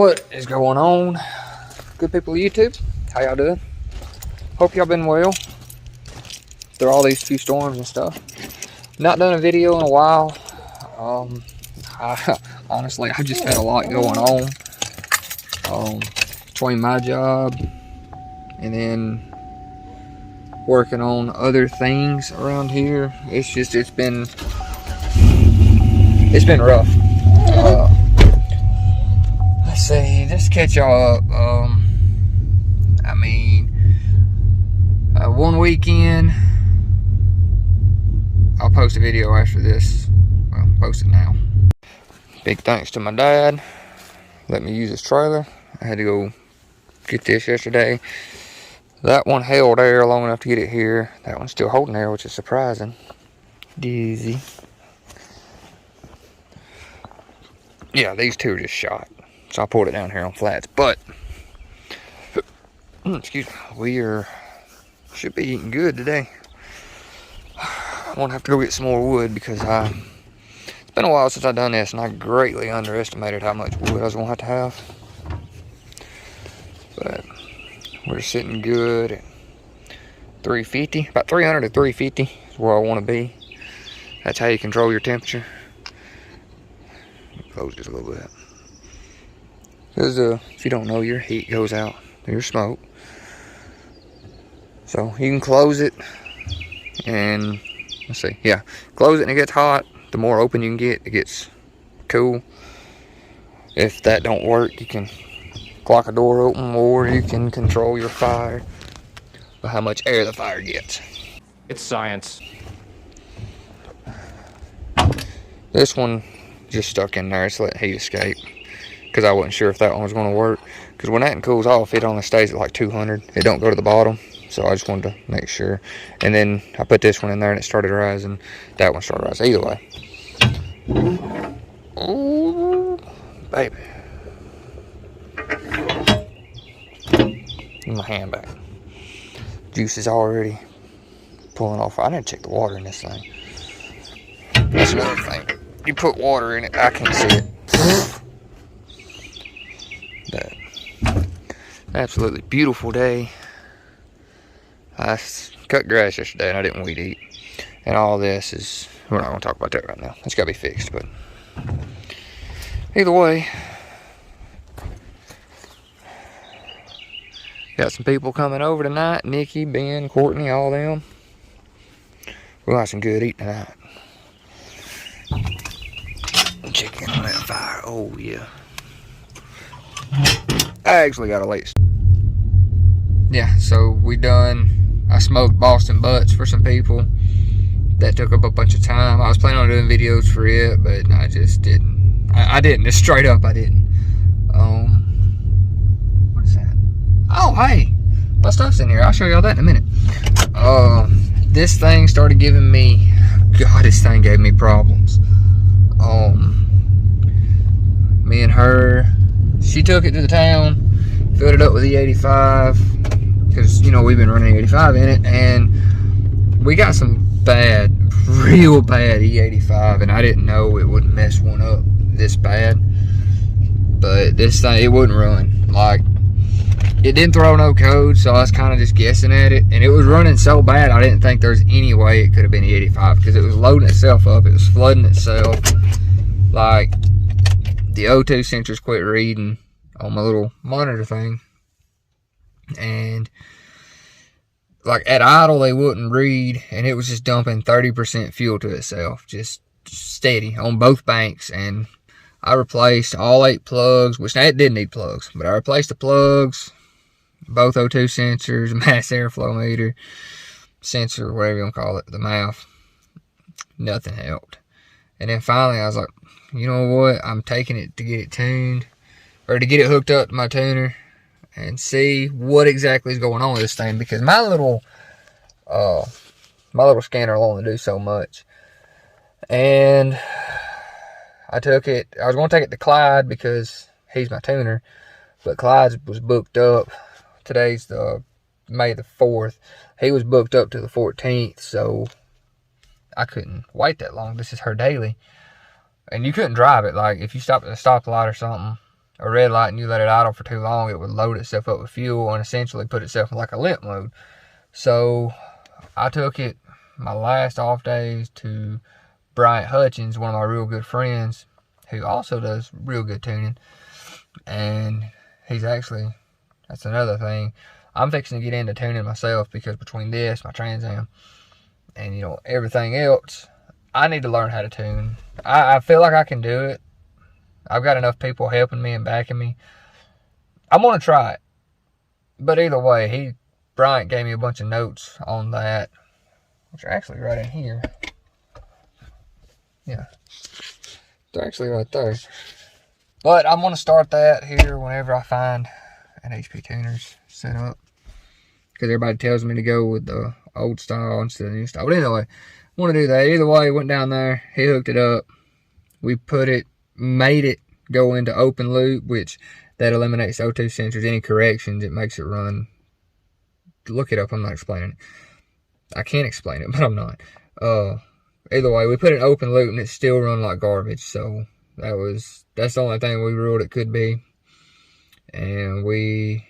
What is going on, good people of YouTube? How y'all doing? Hope y'all been well through all these few storms and stuff. Not done a video in a while. Honestly, I just had a lot going on between my job and then working on other things around here. It's been rough. Let's see, just catch y'all up. One weekend, I'll post a video after this. Well, post it now. Big thanks to my dad. Let me use his trailer. I had to go get this yesterday. That one held air long enough to get it here. That one's still holding air, which is surprising. Dizzy. Yeah, these two are just shot. So I pulled it down here on flats. But, excuse me, should be eating good today. I'm gonna have to go get some more wood because it's been a while since I've done this, and I greatly underestimated how much wood I was gonna have. But we're sitting good at 350, about 300 to 350 is where I want to be. That's how you control your temperature. Close this a little bit. Because if you don't know, your heat goes out through your smoke. So you can close it and let's see, yeah, close it and it gets hot. The more open you can get, it gets cool. If that don't work, you can lock a door open, or you can control your fire by how much air the fire gets. It's science. This one just stuck in there. It's letting heat escape because I wasn't sure if that one was going to work. Because when that cools off, it only stays at like 200. It don't go to the bottom. So I just wanted to make sure. And then I put this one in there and it started rising. That one started rising. Either way. Oh, baby. Give my hand back. Juice is already pulling off. I didn't check the water in this thing. That's another thing. You put water in it, I can't see it. But absolutely beautiful day. I cut grass yesterday and I didn't weed eat. And all this is, we're not going to talk about that right now. It's got to be fixed, but either way, got some people coming over tonight. Nikki, Ben, Courtney, all them. We'll have some good eating tonight. Chicken on that fire. Oh, yeah. I actually got a late. Yeah, so we done. I smoked Boston butts for some people. That took up a bunch of time. I was planning on doing videos for it, but I just didn't. I didn't. Just straight up, I didn't. What is that? Oh, hey. My stuff's in here. I'll show y'all that in a minute. This thing started giving me. God, this thing gave me problems. Me and her, she took it to the town, filled it up with E85, because, you know, we've been running E85 in it, and we got some bad, real bad E85, and I didn't know it would mess one up this bad. But this thing, it wouldn't run. Like, it didn't throw no code, so I was kind of just guessing at it, and it was running so bad I didn't think there's any way it could have been E85, because it was loading itself up, it was flooding itself. Like, the O2 sensors quit reading on my little monitor thing, and like at idle they wouldn't read, and it was just dumping 30% fuel to itself, just steady on both banks. And I replaced all 8 plugs, which it did need plugs, but I replaced the plugs, both O2 sensors, mass airflow meter, sensor, whatever you want to call it, the mouth. Nothing helped. And then finally I was like, you know what, I'm taking it to get it tuned, or to get it hooked up to my tuner and see what exactly is going on with this thing, because my little scanner will only do so much. And I took it, I was going to take it to Clyde because he's my tuner, but Clyde was booked up. Today's the May the 4th. He was booked up to the 14th, so I couldn't wait that long. This is her daily. And you couldn't drive it. Like, if you stopped at a stoplight or something, a red light and you let it idle for too long, it would load itself up with fuel and essentially put itself in like a limp mode. So I took it my last off days to Bryant Hutchins, one of my real good friends, who also does real good tuning. And he's actually, that's another thing, I'm fixing to get into tuning myself, because between this, my Trans Am, and you know, everything else, I need to learn how to tune. I feel like I can do it. I've got enough people helping me and backing me. I'm going to try it. But either way, Bryant gave me a bunch of notes on that, which are actually right in here. Yeah. They're actually right there. But I'm going to start that here whenever I find an HP Tuners set up. Because everybody tells me to go with the old style instead of the new style. But anyway, I want to do that. Either way, went down there. He hooked it up. We made it go into open loop, which that eliminates O2 sensors. Any corrections, it makes it run. Look it up. I'm not explaining it. I can't explain it, but I'm not. Either way, we put it in open loop and it still run like garbage. So that's the only thing we ruled it could be. And we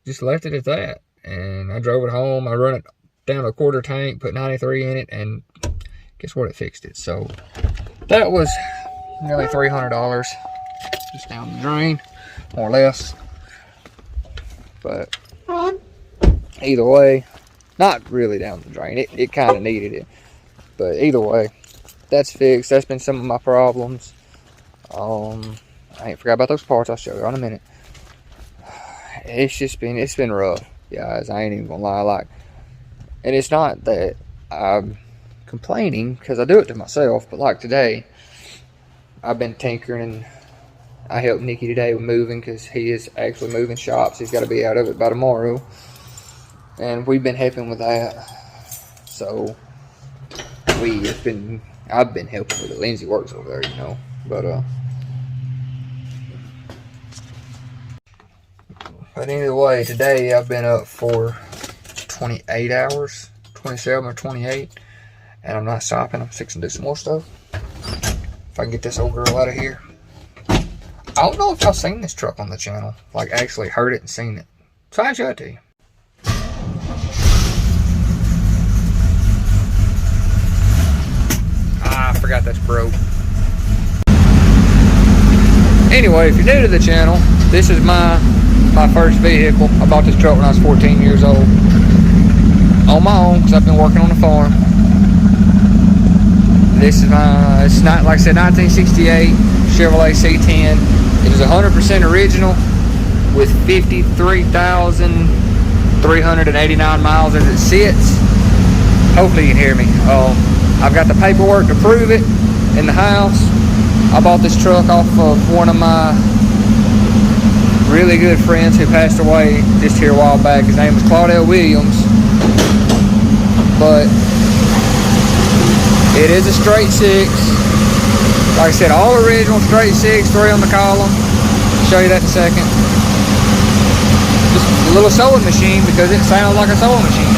just left it at that. And I drove it home. I run it down a quarter tank, put 93 in it, and guess what? It fixed it. So that was nearly $300 just down the drain, more or less. But either way, not really down the drain. It kind of needed it. But either way, that's fixed. That's been some of my problems. I ain't forgot about those parts. I'll show you in a minute. It's been rough, guys. I ain't even gonna lie. Like, and it's not that I'm complaining, because I do it to myself. But like today, I've been tinkering, and I helped Nicky today with moving, because he is actually moving shops. He's got to be out of it by tomorrow, and we've been helping with that. So I've been helping with it. Lindsay works over there, you know. But either way, today I've been up for 28 hours, 27 or 28, and I'm not stopping. I'm fixing to do some more stuff. If I can get this old girl out of here. I don't know if y'all seen this truck on the channel, like actually heard it and seen it. So I'll show it to you. I forgot that's broke. Anyway, if you're new to the channel, this is my first vehicle. I bought this truck when I was 14 years old. On my own, because I've been working on the farm. This is it's not, like I said, 1968 Chevrolet C10. It is 100% original with 53,389 miles as it sits. Hopefully you can hear me. I've got the paperwork to prove it in the house. I bought this truck off of one of my really good friends who passed away just here a while back. His name was Claudel Williams. But it is a straight six. Like I said, all original, straight six, 3 on the column. I'll show you that in a second. Just a little sewing machine, because it sounds like a sewing machine.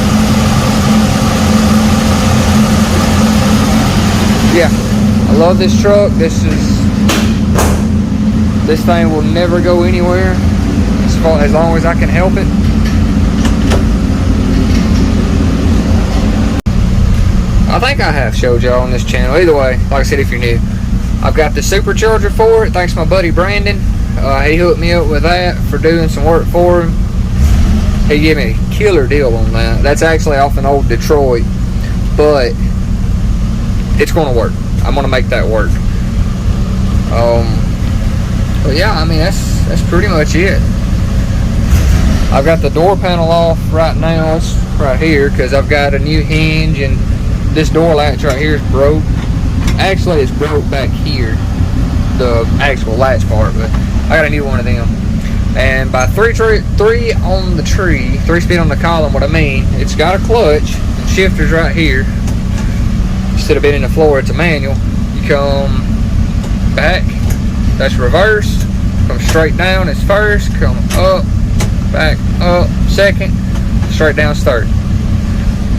Yeah, I love this truck. This thing will never go anywhere as long as I can help it. I think I have showed y'all on this channel. Either way, like I said, if you're new, I've got the supercharger for it. Thanks to my buddy Brandon. He hooked me up with that for doing some work for him. He gave me a killer deal on that. That's actually off an old Detroit, but it's going to work. I'm going to make that work. But yeah, I mean, that's pretty much it. I've got the door panel off right now. It's right here because I've got a new hinge, and this door latch right here is broke. Actually, it's broke back here, the actual latch part, but I got a new one of them. And by 3 on the tree, 3-speed on the column, what I mean, it's got a clutch and shifters right here. Instead of being in the floor, it's a manual. You come back, that's reversed. Come straight down, it's first. Come up, back up, second. Straight down, third.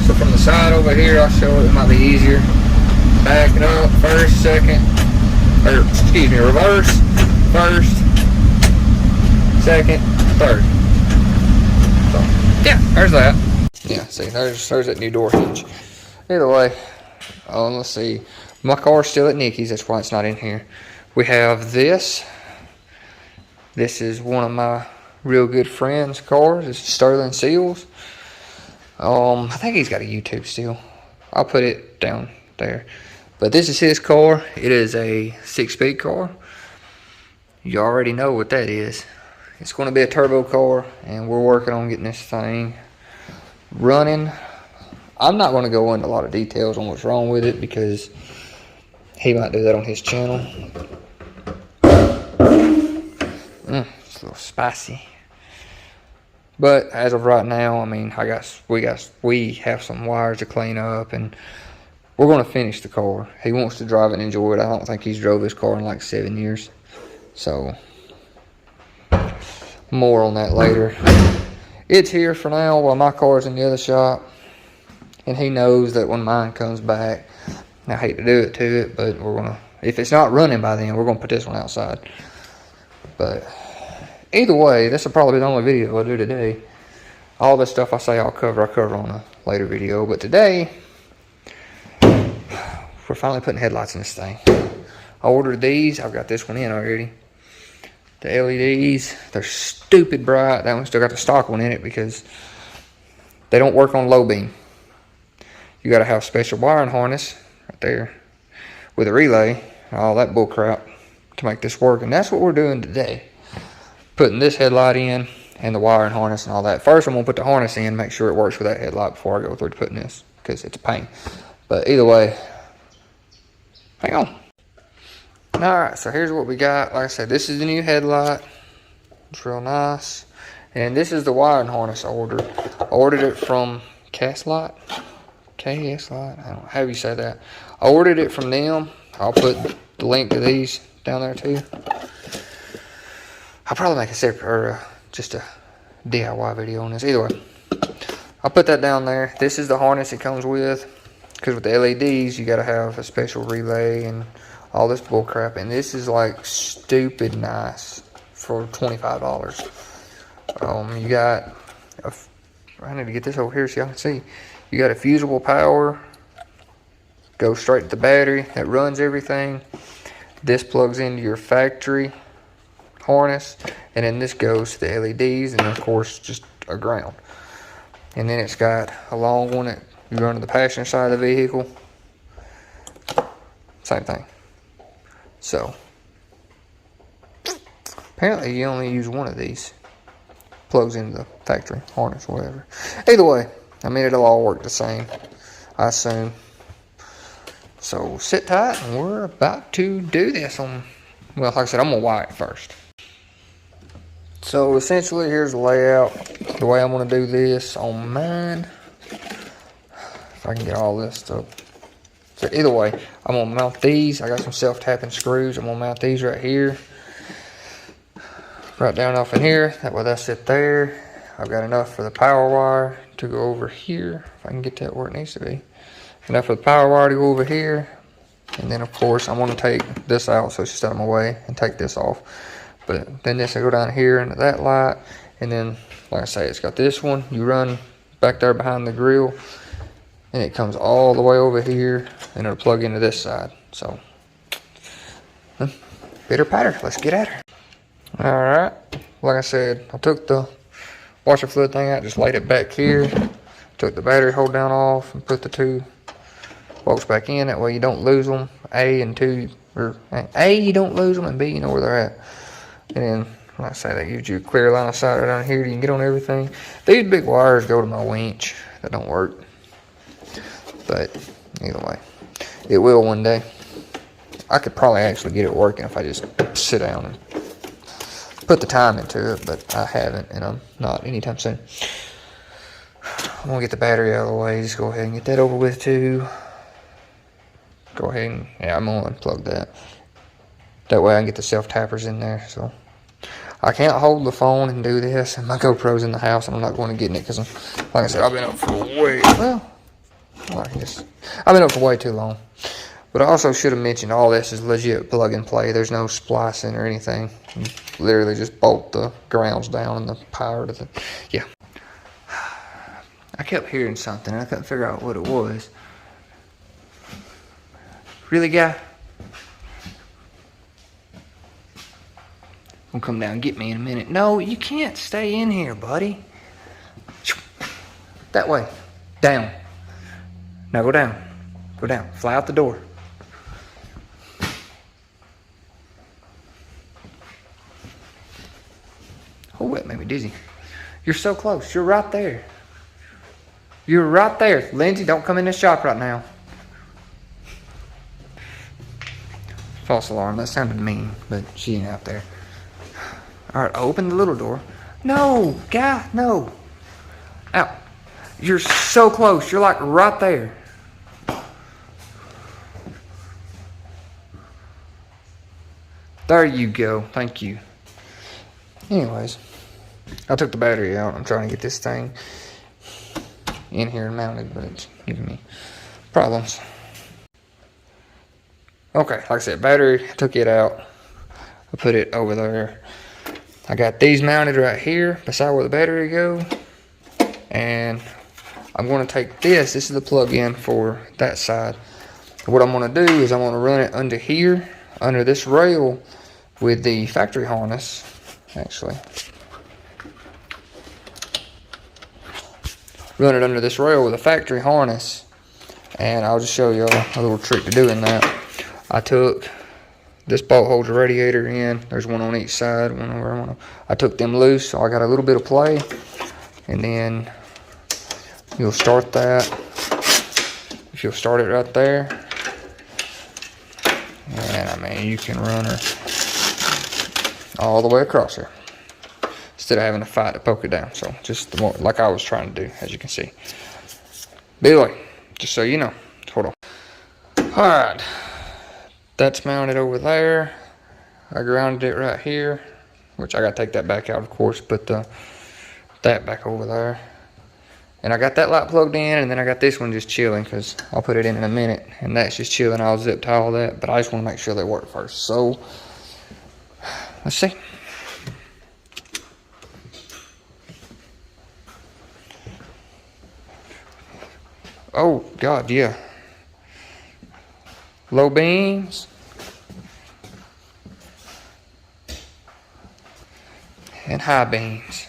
So from the side over here, I'll show it might be easier. Backing up, first, second, or excuse me, reverse, first, second, third. So, yeah, there's that. Yeah, see, there's that new door hinge. Either way, let's see. My car's still at Nikki's. That's why it's not in here. We have this. This is one of my real good friend's cars. It's Sterling Seals. I think he's got a YouTube still. I'll put it down there. But this is his car. It is a 6-speed car. You already know what that is. It's going to be a turbo car, and we're working on getting this thing running. I'm not going to go into a lot of details on what's wrong with it because he might do that on his channel. It's a little spicy. But as of right now, I mean, we have some wires to clean up, and we're going to finish the car. He wants to drive it and enjoy it. I don't think he's drove his car in like 7 years. So, more on that later. It's here for now while my car's in the other shop. And he knows that when mine comes back, I hate to do it to it, but we're going to, if it's not running by then, we're going to put this one outside. But either way, this will probably be the only video I'll do today. All the stuff I say I'll cover on a later video. But today, we're finally putting headlights in this thing. I ordered these. I've got this one in already. The LEDs, they're stupid bright. That one still got the stock one in it because they don't work on low beam. You got to have a special wiring harness right there with a relay, all that bull crap to make this work. And that's what we're doing today. Putting this headlight in and the wiring harness and all that. First, I'm going to put the harness in, make sure it works with that headlight before I go through to putting this because it's a pain. But either way, hang on. Alright, so here's what we got. Like I said, this is the new headlight. It's real nice. And this is the wiring harness I ordered. I ordered it from KSLite. KSLite? I don't know how you say that. I ordered it from them. I'll put the link to these down there too. I'll probably make a separate, or just a DIY video on this. Either way, I'll put that down there. This is the harness it comes with. Because with the LEDs, you got to have a special relay and all this bull crap, and this is like stupid nice for $25. You got I need to get this over here so y'all can see. You got a fusible power, goes straight to the battery that runs everything. This plugs into your factory harness, and then this goes to the LEDs, and of course just a ground. And then it's got a long one that you run to the passenger side of the vehicle. Same thing. So, apparently you only use one of these. Plugs into the factory harness or whatever. Either way, I mean, it'll all work the same, I assume. So, sit tight, and we're about to do this on, well, like I said, I'm going to wire it first. So, essentially, here's the layout. The way I'm going to do this on mine. If I can get all this stuff. So either way, I'm going to mount these. I got some self-tapping screws. I'm going to mount these right here. Right down off in here. That way they'll sit there. I've got enough for the power wire to go over here. If I can get that where it needs to be. Enough for the power wire to go over here. And then of course I'm going to take this out so it's just out of my way and take this off. But then this will go down here into that light. And then, like I say, it's got this one. You run back there behind the grill. And it comes all the way over here, and it'll plug into this side. So, bitter patter, let's get at her. Alright, like I said, I took the washer fluid thing out, just laid it back here. Took the battery hold down off and put the two bolts back in. That way you don't lose them. A, you don't lose them, and B, you know where they're at. And then, like I say, that gives you a clear line of sight right down here. You can get on everything. These big wires go to my winch. That don't work. But either way, it will one day. I could probably actually get it working if I just sit down and put the time into it, but I haven't, and I'm not anytime soon. I'm gonna get the battery out of the way. Just go ahead and get that over with too. Go ahead and, yeah, I'm gonna unplug that. That way I can get the self-tappers in there. So I can't hold the phone and do this, and my GoPro's in the house, and I'm not going to get in it because, like I said, I've been up for way, well, I've been up for way too long. But I also should have mentioned all this is legit plug and play. There's no splicing or anything. You literally just bolt the grounds down and the power to the, yeah. I kept hearing something and I couldn't figure out what it was. Really, guy? Gonna come down and get me in a minute. No, you can't stay in here, buddy. That way. Down. Now go down. Go down. Fly out the door. Oh, that made me dizzy. You're so close. You're right there. You're right there. Lindsay, don't come in this shop right now. False alarm. That sounded mean, but she ain't out there. Alright, open the little door. No, guy, no. Out. You're so close. You're like right there. There you go. Thank you. Anyways, I took the battery out. I'm trying to get this thing in here and mounted, but it's giving me problems. Okay, like I said, battery, I took it out. I put it over there. I got these mounted right here beside where the battery go. And I'm going to take this. This is the plug-in for that side. What I'm going to do is I'm going to run it under here, under this rail with the factory harness, actually. Run it under this rail with a factory harness. And I'll just show you a little trick to doing that. I took this bolt holds the radiator in. There's one on each side. One over. I took them loose, so I got a little bit of play. And then you'll start that. If you'll start it right there, and I mean you can run her all the way across here instead of having to fight to poke it down. So just the more, like I was trying to do, as you can see. By the way, just so you know, hold on. All right. That's mounted over there. I grounded it right here, which I gotta take that back out, of course, put that back over there. And I got that light plugged in, and then I got this one just chilling, because I'll put it in a minute, and that's just chilling. I'll zip tie all that, but I just want to make sure they work first. So, let's see. Oh, God, yeah. Low beams. And high beams.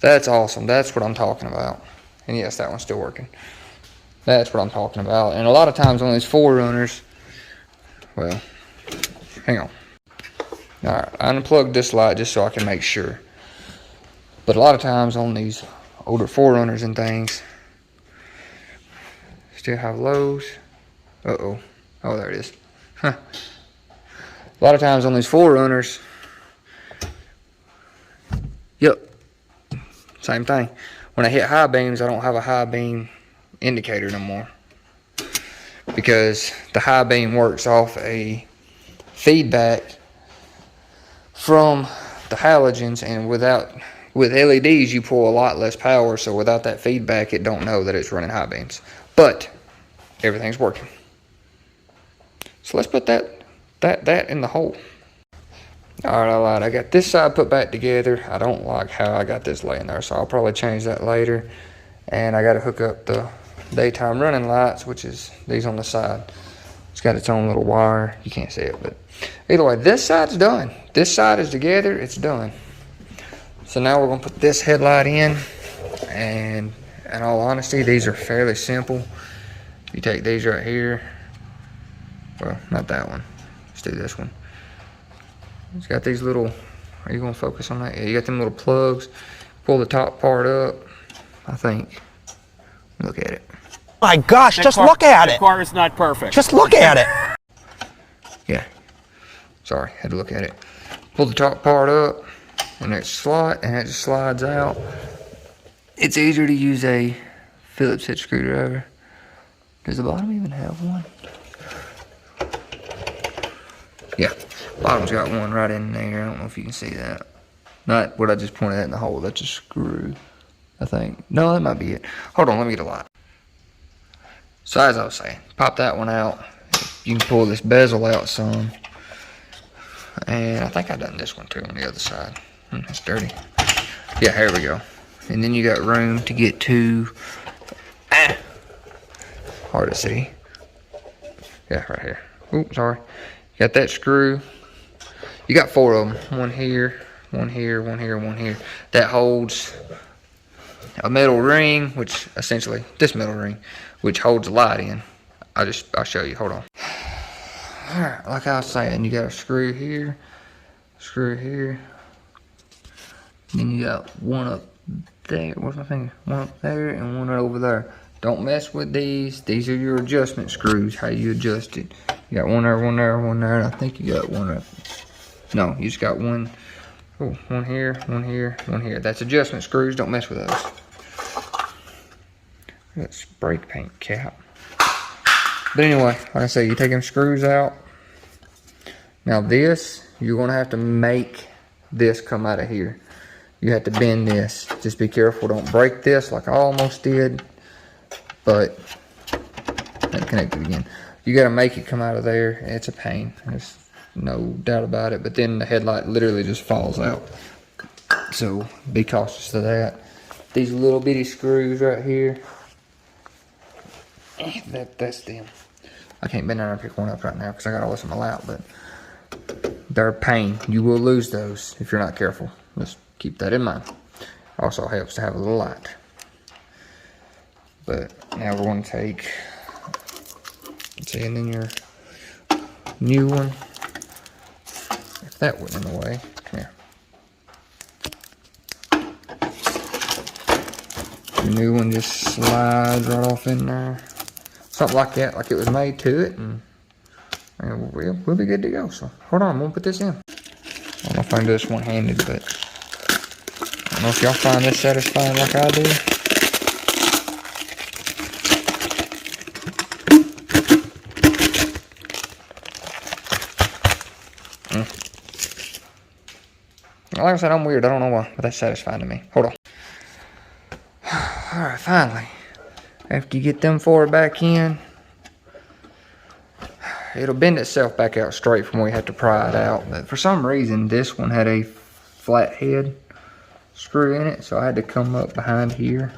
That's awesome. That's what I'm talking about. And yes, that one's still working. That's what I'm talking about. And a lot of times on these 4Runners, well, hang on. Alright, I unplugged this light just so I can make sure. But a lot of times on these older 4Runners and things, still have lows. Uh-oh. Oh, there it is. Huh. A lot of times on these 4Runners, yep, same thing. When I hit high beams, I don't have a high beam indicator no more, because the high beam works off a feedback from the halogens, and with LEDs you pull a lot less power, so without that feedback it don't know that it's running high beams. But everything's working. So let's put that in the hole. Alright, I lied. I got this side put back together. I don't like how I got this laying there, so I'll probably change that later. And I got to hook up the daytime running lights, which is these on the side. It's got its own little wire. You can't see it, but either way, this side's done. This side is together. It's done. So now we're going to put this headlight in. And in all honesty, these are fairly simple. You take these right here. Well, not that one. Let's do this one. It's got these little, are you going to focus on that? Yeah, you got them little plugs. Pull the top part up, I think. Look at it. My gosh, just look at it. The car is not perfect. Just look at it. Yeah. Sorry, had to look at it. Pull the top part up, and it slot, and it just slides out. It's easier to use a Phillips head screwdriver. Does the bottom even have one? Yeah, bottom's got one right in there. I don't know if you can see that. Not what I just pointed at in the hole. That's a screw, I think. No, that might be it. Hold on, let me get a light. So as I was saying, pop that one out. you can pull this bezel out some. And I think I done this one too on the other side. It's dirty. Yeah, here we go. And then you got room to get to, hard to see. Yeah, right here. Oops, sorry. Got that screw. You got 4 of them. One here, one here, one here, one here. That holds a metal ring, which essentially, this metal ring, which holds the light in. I'll show you, hold on. Alright, like I was saying, you got a screw here, then you got one up there, where's my finger? One up there and one over there. Don't mess with these. These are your adjustment screws, how you adjust it. You got one there, one there, one there, and I think you got one up. No, you just got one. Oh, one here, one here, one here. That's adjustment screws, don't mess with those. That's spray paint cap. But anyway, like I say, you take them screws out. Now this, you're gonna have to make this come out of here. You have to bend this. Just be careful, don't break this like I almost did. But, and connect it again. You gotta make it come out of there. It's a pain, there's no doubt about it. But then the headlight literally just falls out. So be cautious of that. These little bitty screws right here, that's them. I can't bend down and pick one up right now because I got all this in my lap, but they're a pain. You will lose those if you're not careful. Just keep that in mind. Also helps to have a little light. But now we're going to take, let's see, and then your new one, if that wasn't in the way, come here. Your new one just slides right off in there. Something like that, like it was made to it, and we'll be good to go. So hold on, I'm gonna put this in. I don't know if I can do this one-handed, but I don't know if y'all find this satisfying like I do. Like I said, I'm weird. I don't know why, but that's satisfying to me. Hold on. All right, finally. After you get them 4 back in, it'll bend itself back out straight from where you have to pry it out. But for some reason, this one had a flat head screw in it, so I had to come up behind here.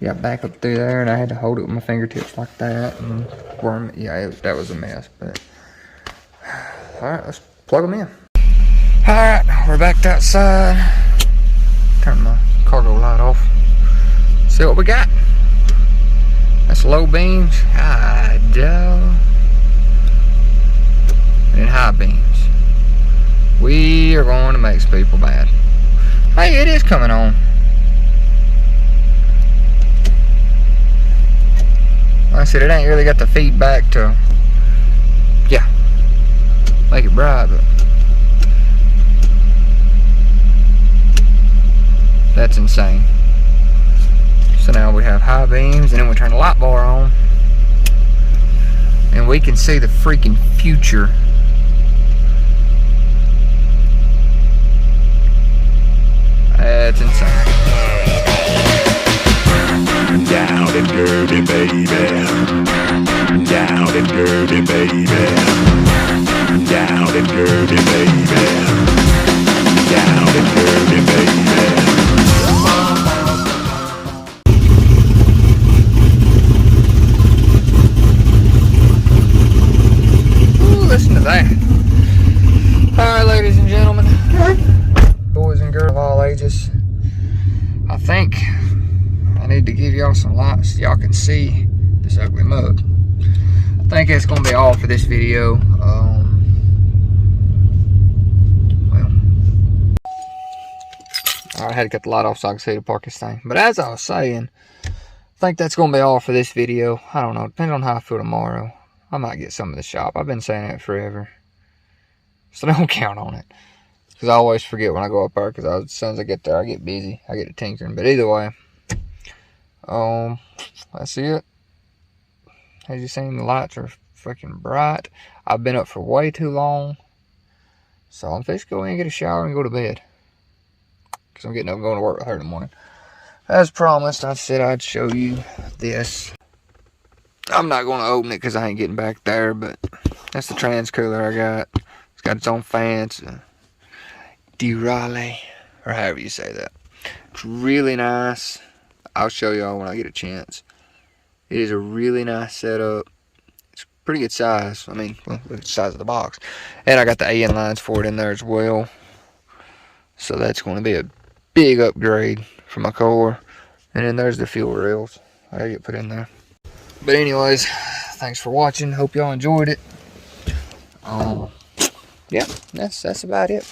Yeah, back up through there, and I had to hold it with my fingertips like that and worm it. Yeah, that was a mess. But all right, let's plug them in. All right, we're back outside. Turn my cargo light off. See what we got. That's low beams, high down, and high beams. We are going to make some people mad. Hey, it is coming on. Like I said, it ain't really got the feedback to, yeah, make it bright, but that's insane. So now we have high beams, and then we turn the light bar on, and we can see the freaking future. That's insane. Down and dirty, baby. Down and dirty, baby. Down and dirty, baby. Down and dirty, baby. Listen to that. Alright, ladies and gentlemen, boys and girls of all ages, I think I need to give y'all some lights so y'all can see this ugly mug. I think that's going to be all for this video. Well, I had to cut the light off so I could see the park this thing. But as I was saying, I think that's going to be all for this video. I don't know, depending on how I feel tomorrow, I might get some of the shop. I've been saying that forever. So don't count on it. Because I always forget when I go up there. Because as soon as I get there, I get busy. I get to tinkering. But either way. That's it. As you seen, the lights are freaking bright. I've been up for way too long. So I'm fixing to go in and get a shower and go to bed. Because I'm getting up and going to work with her in the morning. As promised, I said I'd show you this. I'm not going to open it because I ain't getting back there, but that's the trans cooler I got. It's got its own fans. Durale, or however you say that. It's really nice. I'll show y'all when I get a chance. It is a really nice setup. It's pretty good size. I mean, well, look at the size of the box. And I got the AN lines for it in there as well. So that's going to be a big upgrade for my car. And then there's the fuel rails. I get put in there. But anyways, thanks for watching. Hope y'all enjoyed it. Yeah, that's about it.